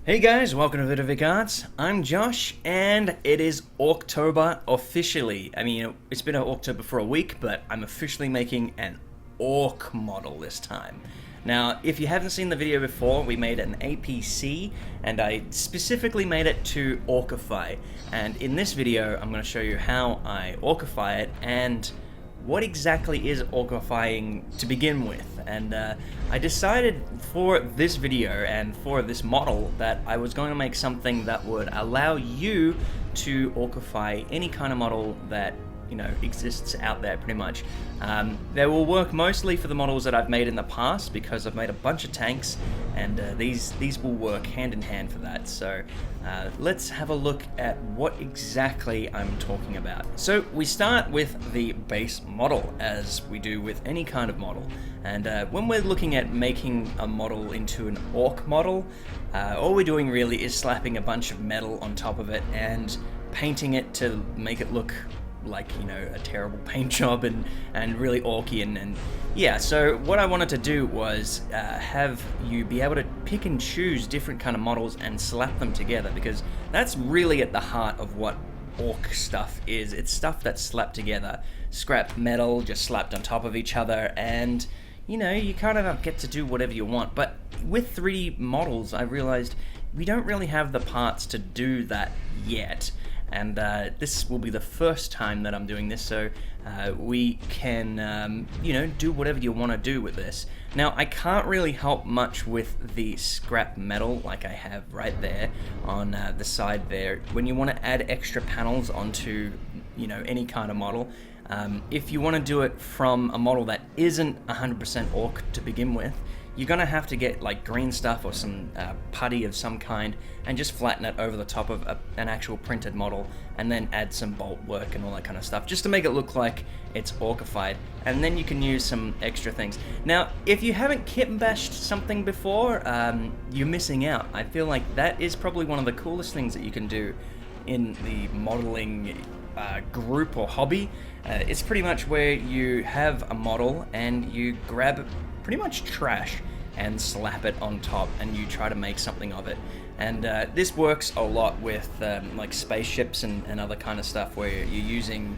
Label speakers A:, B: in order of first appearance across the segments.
A: Hey guys, welcome to Vidovic Arts. I'm Josh, and it is Orktober officially. I mean, it's been Orktober for a week, but I'm officially making an Ork model this time. Now, if you haven't seen the video before, we made an APC, and I specifically made it to Orkify. And in this video, I'm going to show you how I Orkify it and what exactly is orkifying to begin with. And I decided for this video and for this model that I was going to make something that would allow you to orkify any kind of model that exists out there, pretty much. They will work mostly for the models that I've made in the past, because I've made a bunch of tanks, and these will work hand in hand for that. So let's have a look at what exactly I'm talking about. So we start with the base model, as we do with any kind of model. And when we're looking at making a model into an Ork model, all we're doing really is slapping a bunch of metal on top of it and painting it to make it look like, a terrible paint job and really orky and yeah. So what I wanted to do was have you be able to pick and choose different kind of models and slap them together, because that's really at the heart of what Ork stuff is. It's stuff that's slapped together, scrap metal just slapped on top of each other, and you kind of get to do whatever you want. But with 3D models, I realized we don't really have the parts to do that yet. And this will be the first time that I'm doing this, so we can, do whatever you want to do with this. Now, I can't really help much with the scrap metal like I have right there on the side there. When you want to add extra panels onto, any kind of model, if you want to do it from a model that isn't 100% Ork to begin with, you're going to have to get like green stuff or some putty of some kind and just flatten it over the top of an actual printed model, and then add some bolt work and all that kind of stuff just to make it look like it's orkified. And then you can use some extra things. Now, if you haven't kit and bashed something before, you're missing out. I feel like that is probably one of the coolest things that you can do in the modeling group or hobby. It's pretty much where you have a model and you grab pretty much trash and slap it on top, and you try to make something of it. And this works a lot with like spaceships and other kind of stuff, where you're using,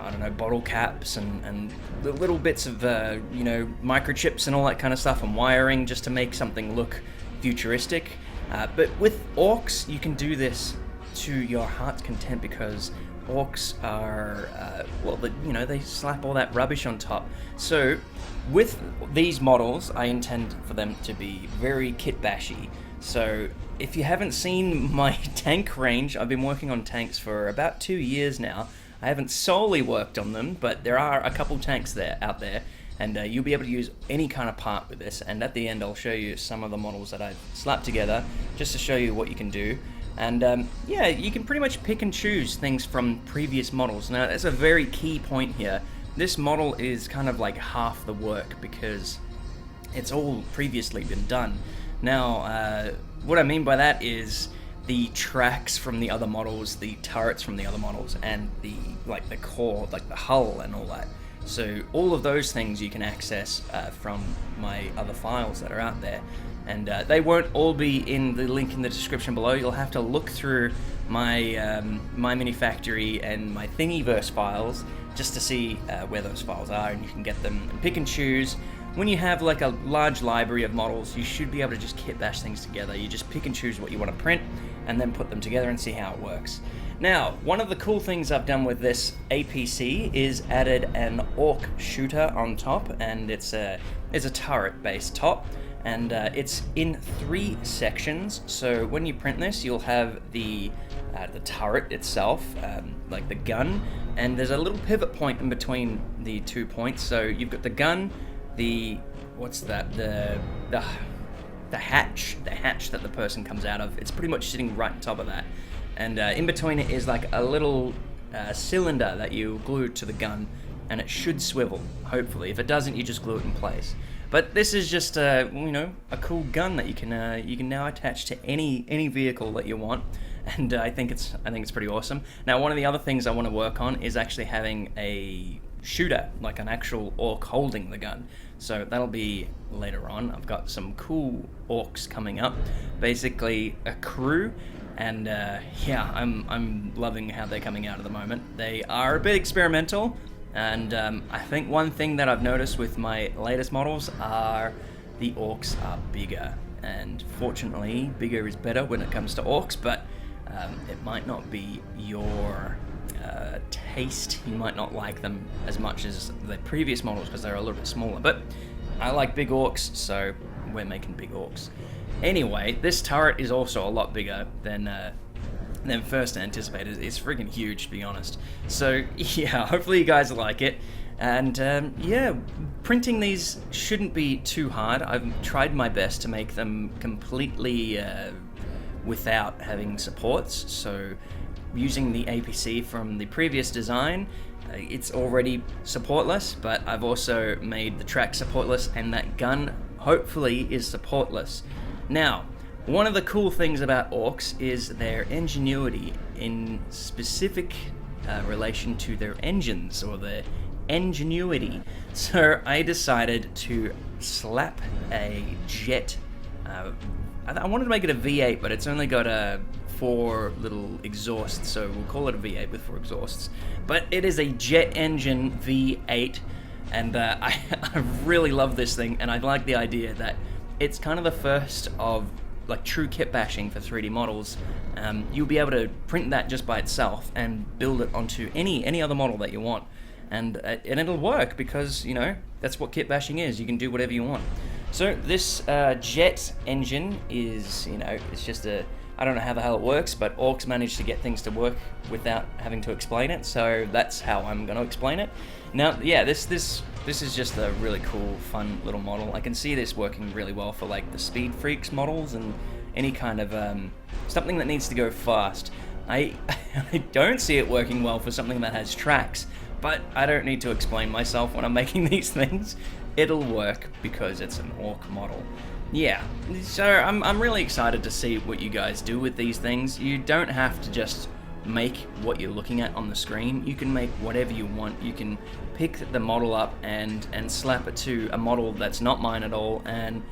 A: I don't know, bottle caps and the little bits of microchips and all that kind of stuff, and wiring, just to make something look futuristic. But with Orks, you can do this to your heart's content, because Orks are, they slap all that rubbish on top. So with these models, I intend for them to be very kit bashy. So if you haven't seen my tank range, I've been working on tanks for about 2 years now. I haven't solely worked on them, but there are a couple tanks out there, and you'll be able to use any kind of part with this. And at the end, I'll show you some of the models that I've slapped together, just to show you what you can do. And yeah, you can pretty much pick and choose things from previous models. Now, that's a very key point here. This model is kind of like half the work, because it's all previously been done. Now, what I mean by that is the tracks from the other models, the turrets from the other models, and the core, like the hull and all that. So all of those things you can access from my other files that are out there. And they won't all be in the link in the description below. You'll have to look through my my Minifactory and my Thingiverse files just to see where those files are, and you can get them and pick and choose. When you have like a large library of models, you should be able to just kit bash things together. You just pick and choose what you want to print, and then put them together and see how it works. Now, one of the cool things I've done with this APC is added an Ork shooter on top, and it's a turret-based top. And it's in 3 sections. So when you print this, you'll have the turret itself, like the gun, and there's a little pivot point in between the 2 points. So you've got the gun, the hatch that the person comes out of. It's pretty much sitting right on top of that, and in between it is like a little cylinder that you glue to the gun, and it should swivel, hopefully. If it doesn't, you just glue it in place. But this is just a cool gun that you can now attach to any vehicle that you want, and I think it's pretty awesome. Now, one of the other things I want to work on is actually having a shooter, like an actual Ork holding the gun. So that'll be later on. I've got some cool orcs coming up, basically a crew, and yeah, I'm loving how they're coming out at the moment. They are a bit experimental, and I think one thing that I've noticed with my latest models are the orcs are bigger, and fortunately bigger is better when it comes to orcs, but it might not be your taste. You might not like them as much as the previous models because they're a little bit smaller, but I like big orcs, so we're making big orcs. Anyway, this turret is also a lot bigger than first anticipated. It's freaking huge, to be honest. So yeah, hopefully you guys like it. And yeah, printing these shouldn't be too hard. I've tried my best to make them completely without having supports. So using the APC from the previous design, it's already supportless, but I've also made the track supportless, and that gun hopefully is supportless. Now, one of the cool things about orcs is their ingenuity in specific relation to their engines, or their ingenuity. So I decided to slap a jet. I wanted to make it a V8, but it's only got 4 little exhausts, so we'll call it a V8 with 4 exhausts. But it is a jet engine V8, and I really love this thing, and I like the idea that it's kind of the first of like true kit bashing for 3D models. You'll be able to print that just by itself and build it onto any other model that you want, and it'll work because, you know, that's what kit bashing is. You can do whatever you want. So this jet engine is, you know, it's just I don't know how the hell it works, but orcs managed to get things to work without having to explain it, so that's how I'm going to explain it. Now, yeah, this is just a really cool, fun little model. I can see this working really well for like the Speed Freaks models and any kind of something that needs to go fast. I don't see it working well for something that has tracks, but I don't need to explain myself when I'm making these things. It'll work because it's an orc model. Yeah, so I'm really excited to see what you guys do with these things. You don't have to just make what you're looking at on the screen. You can make whatever you want. You can pick the model up and slap it to a model that's not mine at all, and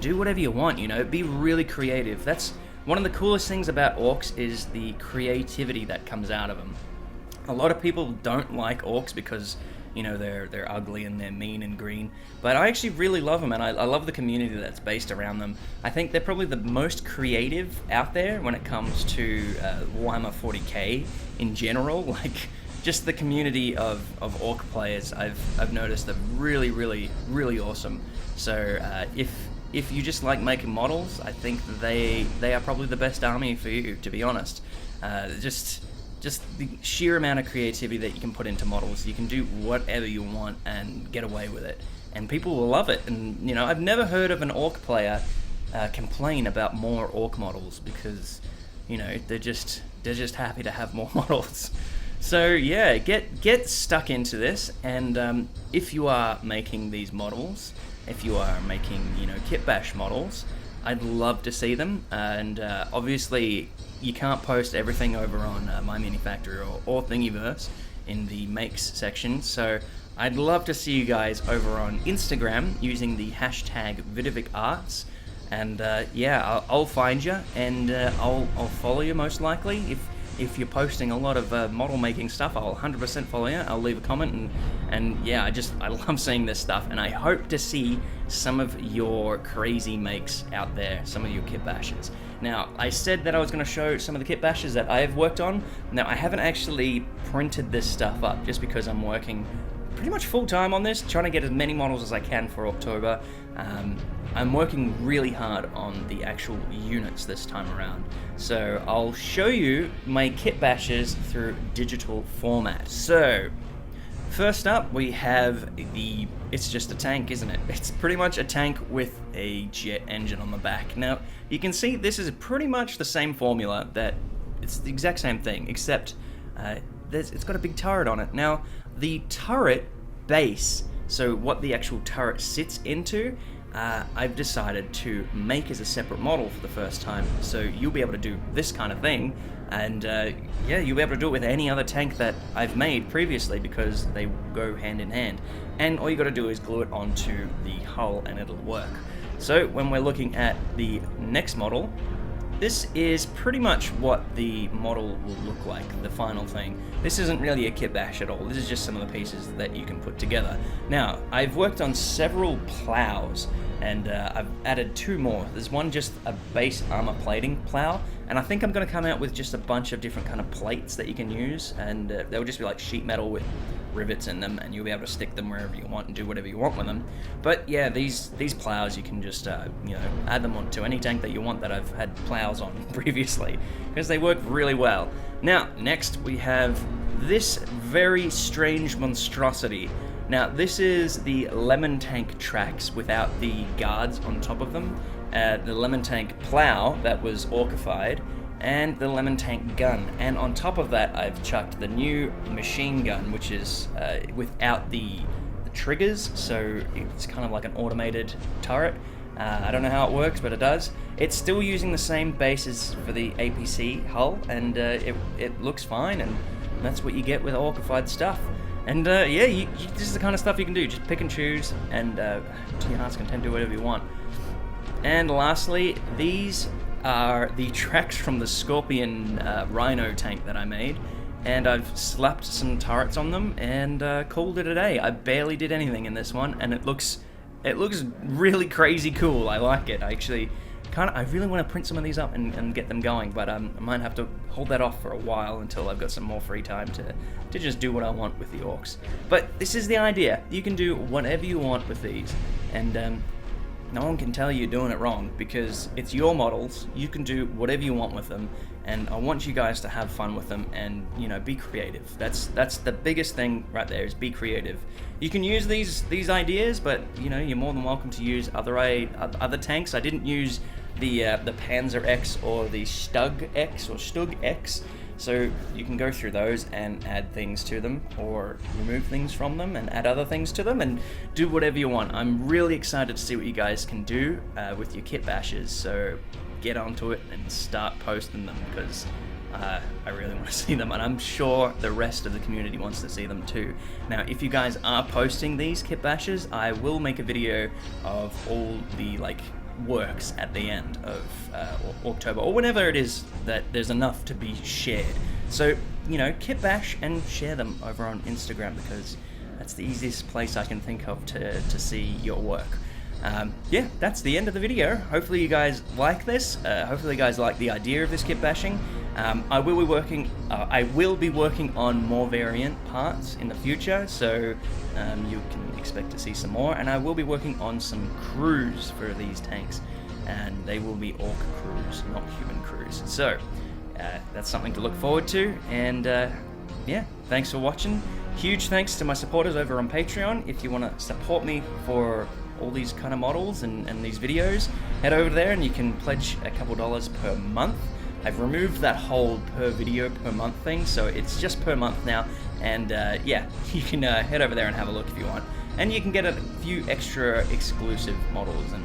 A: do whatever you want, you know. Be really creative. That's one of the coolest things about orcs, is the creativity that comes out of them. A lot of people don't like orcs because, you know, they're ugly and they're mean and green, but I actually really love them, and I love the community that's based around them. I think they're probably the most creative out there when it comes to Warhammer 40k in general. Like, just the community of orc players, I've noticed, they're really, really, really awesome. So if you just like making models, I think they are probably the best army for you, to be honest. Just the sheer amount of creativity that you can put into models. You can do whatever you want and get away with it, and people will love it. And, you know, I've never heard of an orc player complain about more orc models, because, you know, they're just happy to have more models. So yeah, get stuck into this, and if you are making these models, if you are making, you know, kit bash models, I'd love to see them. And obviously you can't post everything over on My Mini Factory or Thingiverse in the makes section, so I'd love to see you guys over on Instagram using the hashtag Vidovic Arts, and yeah, I'll find you, and I'll follow you most likely. If you're posting a lot of model making stuff, I'll 100% follow you. I'll leave a comment, and yeah, I love seeing this stuff, and I hope to see some of your crazy makes out there, some of your kit bashes. Now, I said that I was going to show some of the kit bashes that I've worked on. Now, I haven't actually printed this stuff up, just because I'm working pretty much full-time on this, trying to get as many models as I can for Orktober. I'm working really hard on the actual units this time around, so I'll show you my kit bashes through digital format. So first up, we have it's just a tank, isn't it? It's pretty much a tank with a jet engine on the back. Now, you can see this is pretty much the same formula, that it's the exact same thing, except it's got a big turret on it. Now, the turret base, so what the actual turret sits into, I've decided to make as a separate model for the first time, so you'll be able to do this kind of thing, and yeah, you'll be able to do it with any other tank that I've made previously, because they go hand in hand. And all you got to do is glue it onto the hull and it'll work. So when we're looking at the next model, this is pretty much what the model will look like, the final thing. This isn't really a kit bash at all, this is just some of the pieces that you can put together. Now, I've worked on several plows, and I've added 2 more. There's one just a base armor plating plow, and I think I'm going to come out with just a bunch of different kind of plates that you can use, and they'll just be like sheet metal with rivets in them, and you'll be able to stick them wherever you want and do whatever you want with them. But yeah, these plows, you can just you know, add them onto any tank that you want that I've had plows on previously, because they work really well. Now, next we have this very strange monstrosity. Now, this is the Lemon Tank tracks without the guards on top of them, the Lemon Tank plow that was orkified, and the Lemon Tank gun. And on top of that, I've chucked the new machine gun, which is without the triggers, so it's kind of like an automated turret. I don't know how it works, but it does. It's still using the same bases for the APC hull, and it looks fine, and that's what you get with orkified stuff. And yeah, this is the kind of stuff you can do. Just pick and choose, and to your heart's content, do whatever you want. And lastly, these are the tracks from the Scorpion Rhino tank that I made, and I've slapped some turrets on them and called it a day. I barely did anything in this one, and it looks really crazy cool. I like it. I really want to print some of these up and get them going, but I might have to hold that off for a while until I've got some more free time to just do what I want with the orcs. But this is the idea. You can do whatever you want with these, and no one can tell you doing it wrong, because it's your models. You can do whatever you want with them, and I want you guys to have fun with them and, you know, be creative. That's the biggest thing right there, is be creative. You can use these ideas, but you know, you're more than welcome to use other tanks. I didn't use the Panzer X or the Stug X or Stug X, so you can go through those and add things to them, or remove things from them and add other things to them, and do whatever you want. I'm really excited to see what you guys can do with your kit bashes, so get onto it and start posting them, because I really want to see them, and I'm sure the rest of the community wants to see them too. Now, if you guys are posting these kit bashes, I will make a video of all the works at the end of Orktober, or whenever it is that there's enough to be shared. So, you know, kit bash and share them over on Instagram, because that's the easiest place I can think of to see your work. Yeah, that's the end of the video. Hopefully you guys like this. Hopefully you guys like the idea of this kit bashing. I will be working on more variant parts in the future, so you can expect to see some more. And I will be working on some crews for these tanks, and they will be orc crews, not human crews. So that's something to look forward to. And yeah, thanks for watching. Huge thanks to my supporters over on Patreon. If you want to support me for all these kind of models and these videos, head over there and you can pledge a couple dollars per month. I've removed that whole per video per month thing, so it's just per month now. And yeah, you can head over there and have a look if you want, and you can get a few extra exclusive models and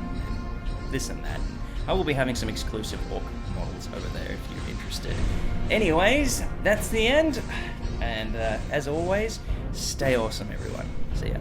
A: this and that. I will be having some exclusive orc models over there if you're interested. Anyways, that's the end, and as always, stay awesome everyone. See ya.